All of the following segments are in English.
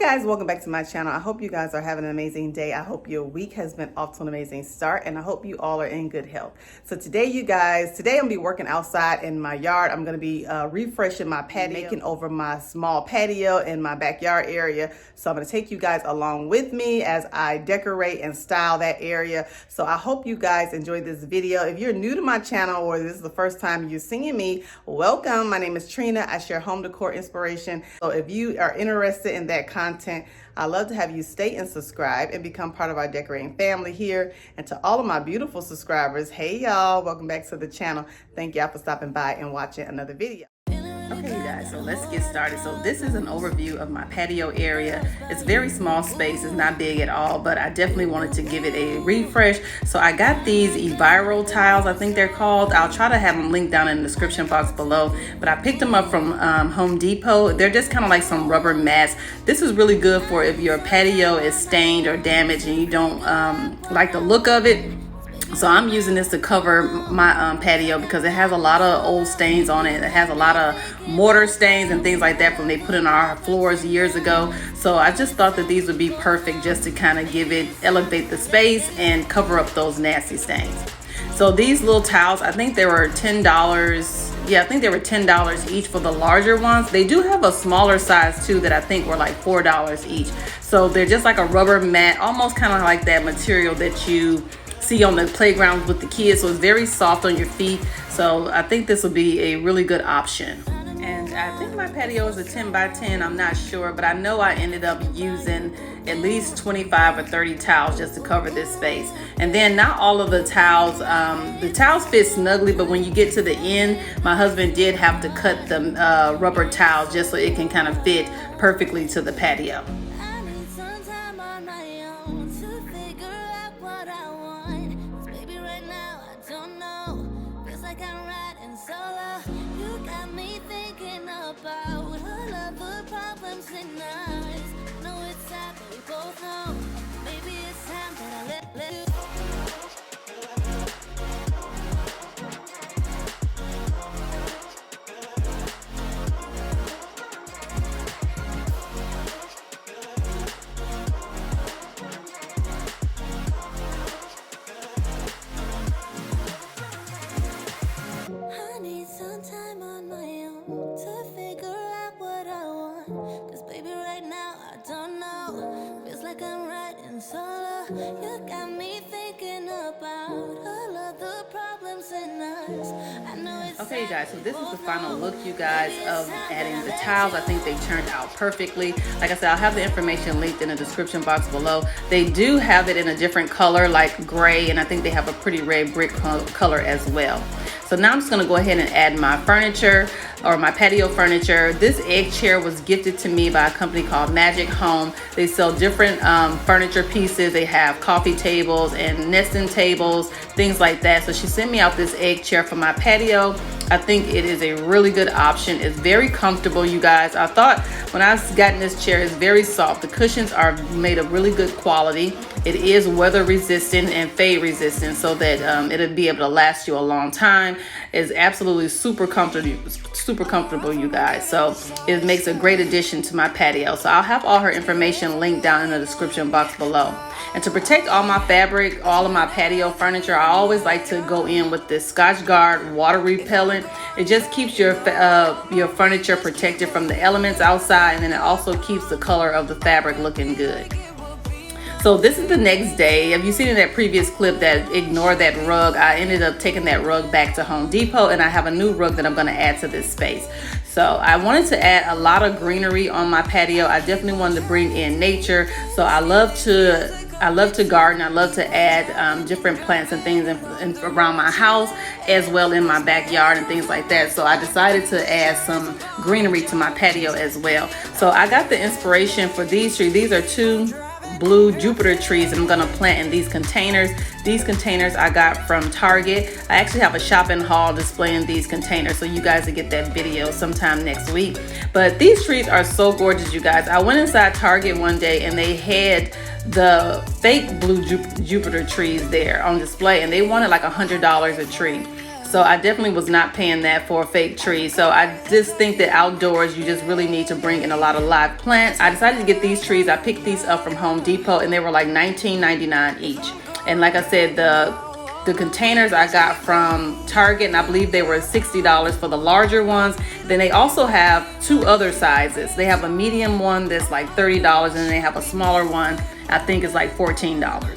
guys, welcome back to my channel. I hope you guys are having an amazing day. I hope your week has been off to an amazing start, and I hope you all are in good health. So today I'm gonna be working outside in my yard. I'm gonna be refreshing my patio, making over my small patio in my backyard area. So I'm gonna take you guys along with me as I decorate and style that area. So I hope you guys enjoy this video. If you're new to my channel or this is the first time you're seeing me, welcome. My name is Trina. I share home decor inspiration. So if you are interested in that content, I love to have you stay and subscribe and become part of our decorating family here. And to all of my beautiful subscribers, hey y'all, welcome back to the channel. Thank y'all for stopping by and watching another video. Okay, you guys, so let's get started. So this is an overview of my patio area. It's very small space, it's not big at all, but I definitely wanted to give it a refresh. So I got these Eviro tiles, I think they're called. I'll try to have them linked down in the description box below, but I picked them up from Home Depot. They're just kind of like some rubber mats. This is really good for if your patio is stained or damaged and you don't like the look of it. So I'm using this to cover my patio because it has a lot of old stains on it. It has a lot of mortar stains and things like that from they put in our floors years ago. So I just thought that these would be perfect just to kind of elevate the space and cover up those nasty stains. So these little towels, I think they were $10. Yeah, I think they were $10 each for the larger ones. They do have a smaller size too that I think were like $4 each. So they're just like a rubber mat, almost kind of like that material that you see on the playgrounds with the kids. So it's very soft on your feet. So I think this will be a really good option. And I think my patio is a 10 by 10, I'm not sure, but I know I ended up using at least 25 or 30 towels just to cover this space. And then not all of the towels fit snugly, but when you get to the end, my husband did have to cut the rubber towels just so it can kind of fit perfectly to the patio. You got me thinking about all of the problems in us. I know it's okay, you guys, so this is the final look, you guys, of adding the tiles. I think they turned out perfectly. Like I said, I'll have the information linked in the description box below. They do have it in a different color, like gray, and I think they have a pretty red brick color as well. So now I'm just gonna go ahead and add my furniture, or my patio furniture. This egg chair was gifted to me by a company called Magic Home. They sell different furniture pieces. They have coffee tables and nesting tables, things like that. So she sent me out this egg chair for my patio. I think it is a really good option. It's very comfortable, you guys. I thought when I got in this chair, it's very soft. The cushions are made of really good quality. It is weather resistant and fade resistant, so that it'll be able to last you a long time. It's absolutely super comfortable, you guys. So it makes a great addition to my patio. So I'll have all her information linked down in the description box below. And to protect all my fabric, all of my patio furniture, I always like to go in with this Scotch Guard water repellent. It just keeps your furniture protected from the elements outside, and then it also keeps the color of the fabric looking good. So this is the next day. Have you seen in that previous clip that ignore that rug? I ended up taking that rug back to Home Depot, and I have a new rug that I'm going to add to this space. So I wanted to add a lot of greenery on my patio. I definitely wanted to bring in nature. So I love to garden. I love to add different plants and things around my house, as well in my backyard and things like that. So I decided to add some greenery to my patio as well. So I got the inspiration for these trees. These are two blue Jupiter trees I'm gonna plant in these containers. These containers I got from Target. I actually have a shopping haul displaying these containers, so you guys will get that video sometime next week. But these trees are so gorgeous, you guys. I went inside Target one day and they had the fake blue Jupiter trees there on display, and they wanted like $100 a tree. So I definitely was not paying that for a fake tree. So I just think that outdoors, you just really need to bring in a lot of live plants. I decided to get these trees. I picked these up from Home Depot and they were like $19.99 each. And like I said, the containers I got from Target, and I believe they were $60 for the larger ones. Then they also have two other sizes. They have a medium one that's like $30, and then they have a smaller one, I think it's like $14.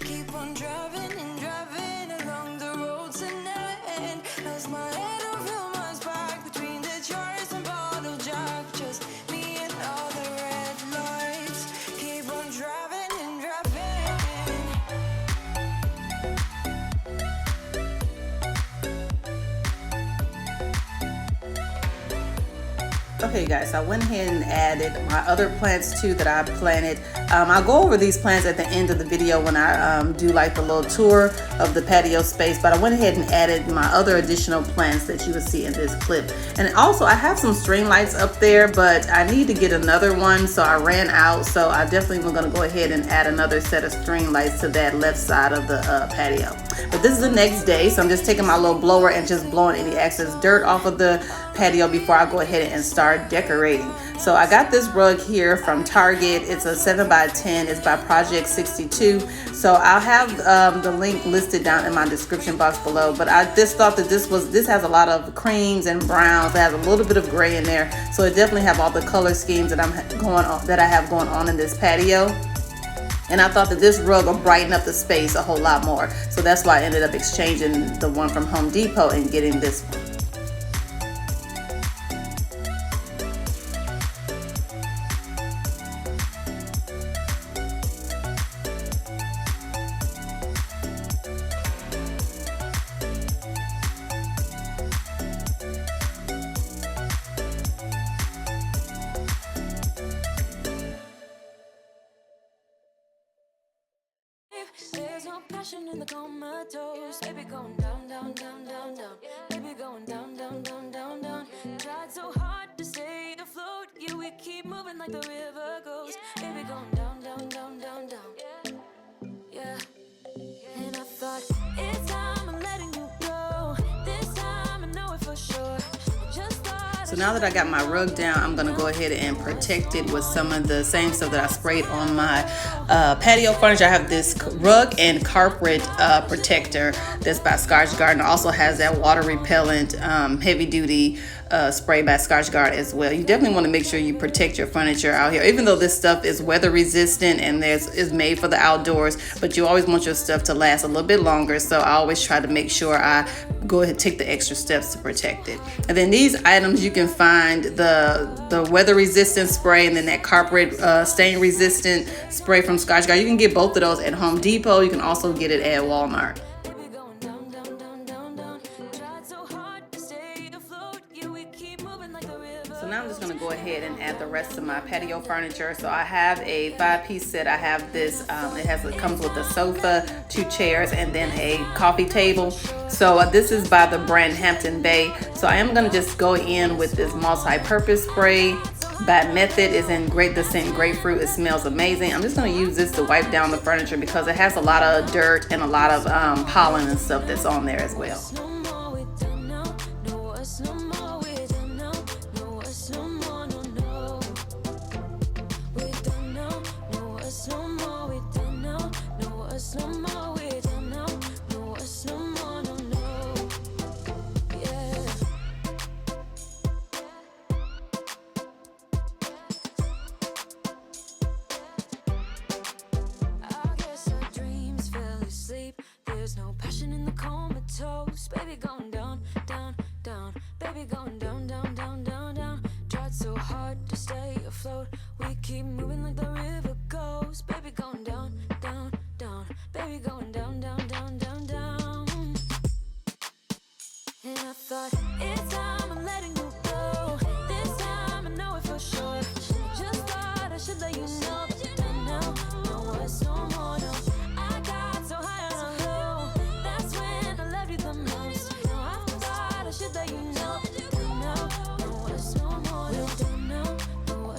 Keep on driving and driving along the road tonight. Lost my head and feel my spark between the jars and bottle jack. Just me and all the red lights. Keep on driving and driving. Okay guys, I went ahead and added my other plants too that I planted. I'll go over these plants at the end of the video when I do like the little tour of the patio space, but I went ahead and added my other additional plants that you will see in this clip. And also I have some string lights up there, but I need to get another one, so I ran out. So I definitely am going to go ahead and add another set of string lights to that left side of the patio. But this is the next day, so I'm just taking my little blower and just blowing any excess dirt off of the patio before I go ahead and start decorating. So I got this rug here from Target. It's a 7x10. It's by Project 62. So I'll have the link listed down in my description box below. But I just thought that this has a lot of creams and browns. It has a little bit of gray in there, so it definitely have all the color schemes that I have going on in this patio. And I thought that this rug will brighten up the space a whole lot more. So that's why I ended up exchanging the one from Home Depot and getting this one. There's no passion in the comatose. Baby going down, down, down, down, down. Baby going down, down, down, down, down. Tried so hard to stay afloat. Yeah, we keep moving like the river goes. Baby going down, down, down, down, down. Yeah. And I thought, it's time I'm letting you go. This time I know it for sure. So now that I got my rug down, I'm gonna go ahead and protect it with some of the same stuff that I sprayed on my patio furniture. I have this rug and carpet protector that's by Scotch Garden. It also has that water repellent heavy duty spray by Scotch Guard as well. You definitely want to make sure you protect your furniture out here, even though this stuff is weather resistant and is made for the outdoors, but you always want your stuff to last a little bit longer. So I always try to make sure I go ahead and take the extra steps to protect it. And then these items, you can find the weather resistant spray and then that carpet stain resistant spray from Scotch Guard. You can get both of those at Home Depot. You can also get it at Walmart. So now I'm just going to go ahead and add the rest of my patio furniture. So I have a 5-piece set. I have this, it comes with a sofa, 2 chairs, and then a coffee table. So this is by the brand Hampton Bay. So I am going to just go in with this multi-purpose spray by Method. Is in the scent grapefruit. It smells amazing. I'm just going to use this to wipe down the furniture because it has a lot of dirt and a lot of pollen and stuff that's on there as well. There's no passion in the comatose. Baby going down, down, down. Baby going down, down, down, down, down. Tried so hard to stay afloat. We keep moving like the river goes. Baby going down, down, down. Baby going down, down, down, down, down. And I thought, it's time I'm letting you go. This time I know it for sure. Just thought I should let you know. But now, no, it's no more, no. I got so high on a low. That's when I loved you the most. Now I thought I should let you know. No, no, it's no more, no. No,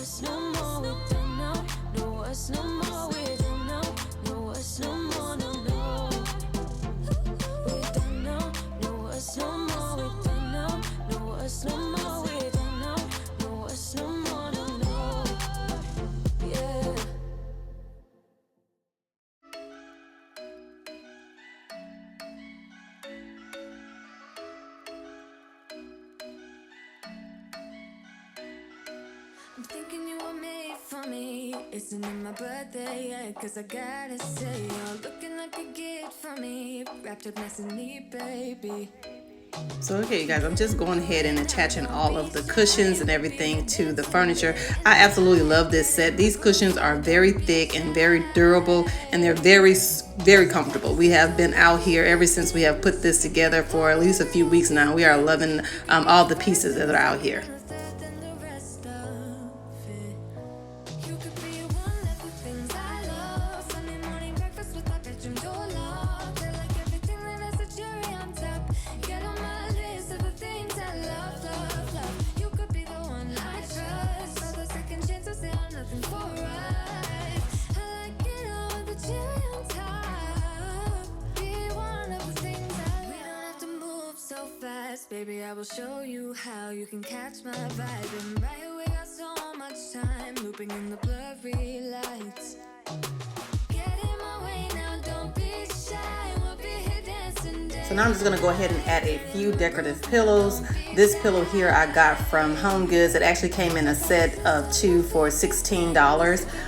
Isn't it my birthday yet? Cause I gotta say, you're looking like a gift for me. Wrapped up nice and neat, baby. So okay, you guys, I'm just going ahead and attaching all of the cushions and everything to the furniture. I absolutely love this set. These cushions are very thick and very durable, and they're very, very comfortable. We have been out here ever since we have put this together for at least a few weeks now. We are loving all the pieces that are out here. Baby, I will show you how you can catch my vibe. And right away, got so much time looping in the blurry lights. Get in my way now, don't be shy. We'll be here dancing. So now I'm just going to go ahead and add a few decorative pillows. This pillow here I got from Home Goods. It actually came in a set of 2 for $16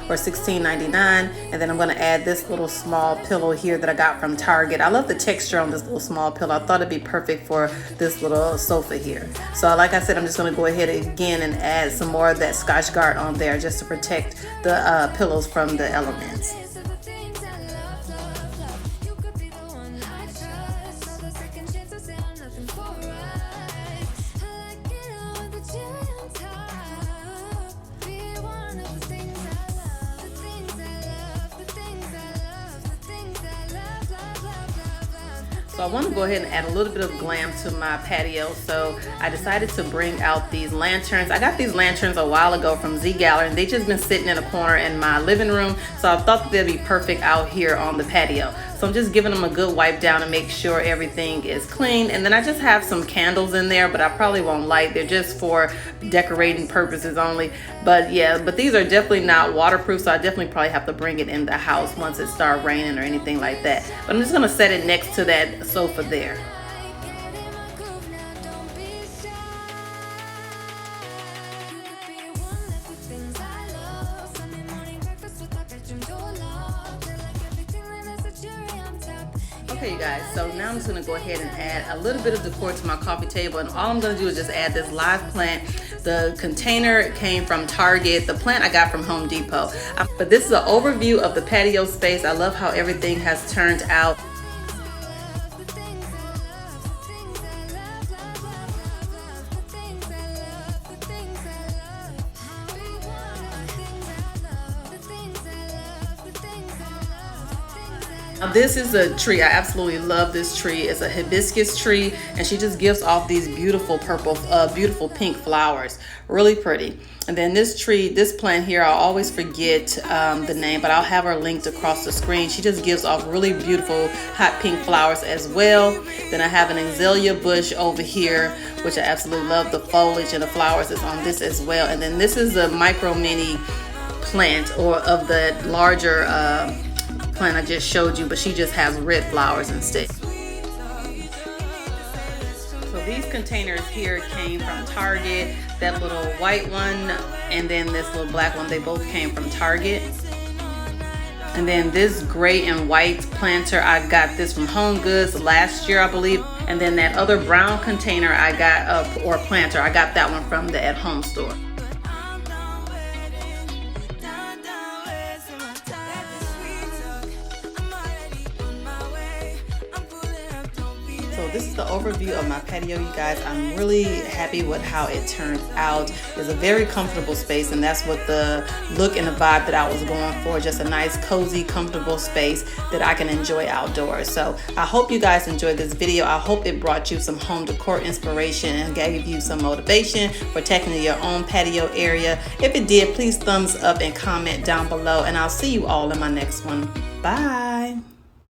or $16.99. And then I'm going to add this little small pillow here that I got from Target. I love the texture on this little small pillow. I thought it'd be perfect for this little sofa here. So like I said, I'm just going to go ahead again and add some more of that Scotch Guard on there just to protect the pillows from the elements. So I want to go ahead and add a little bit of glam to my patio. So I decided to bring out these lanterns. I got these lanterns a while ago from Z Gallery, and they just been sitting in a corner in my living room. So I thought that they'd be perfect out here on the patio. So I'm just giving them a good wipe down to make sure everything is clean. And then I just have some candles in there, but I probably won't light. They're just for decorating purposes only. But yeah, but these are definitely not waterproof, so I definitely probably have to bring it in the house once it starts raining or anything like that. But I'm just gonna set it next to that sofa there. Okay, you guys, so now I'm just going to go ahead and add a little bit of decor to my coffee table, and all I'm going to do is just add this live plant. The container came from Target. The plant I got from Home Depot. But this is an overview of the patio space. I love how everything has turned out. Now this is a tree. I absolutely love this tree. It's a hibiscus tree, and she just gives off these beautiful purple, beautiful pink flowers. Really pretty. And then this tree, this plant here, I'll always forget the name, but I'll have her linked across the screen. She just gives off really beautiful hot pink flowers as well. Then I have an azalea bush over here, which I absolutely love. The foliage and the flowers is on this as well. And then this is a micro mini plant, or of the larger plant I just showed you, but she just has red flowers instead. So these containers here came from Target. That little white one and then this little black one, they both came from Target. And then this gray and white planter, I got this from Home Goods last year, I believe. And then that other brown container I got, or planter, I got that one from the At Home store. So this is the overview of my patio, you guys. I'm really happy with how it turned out. It's a very comfortable space, and that's what the look and the vibe that I was going for. Just a nice, cozy, comfortable space that I can enjoy outdoors. So I hope you guys enjoyed this video. I hope it brought you some home decor inspiration and gave you some motivation for taking to your own patio area. If it did, please thumbs up and comment down below, and I'll see you all in my next one. Bye.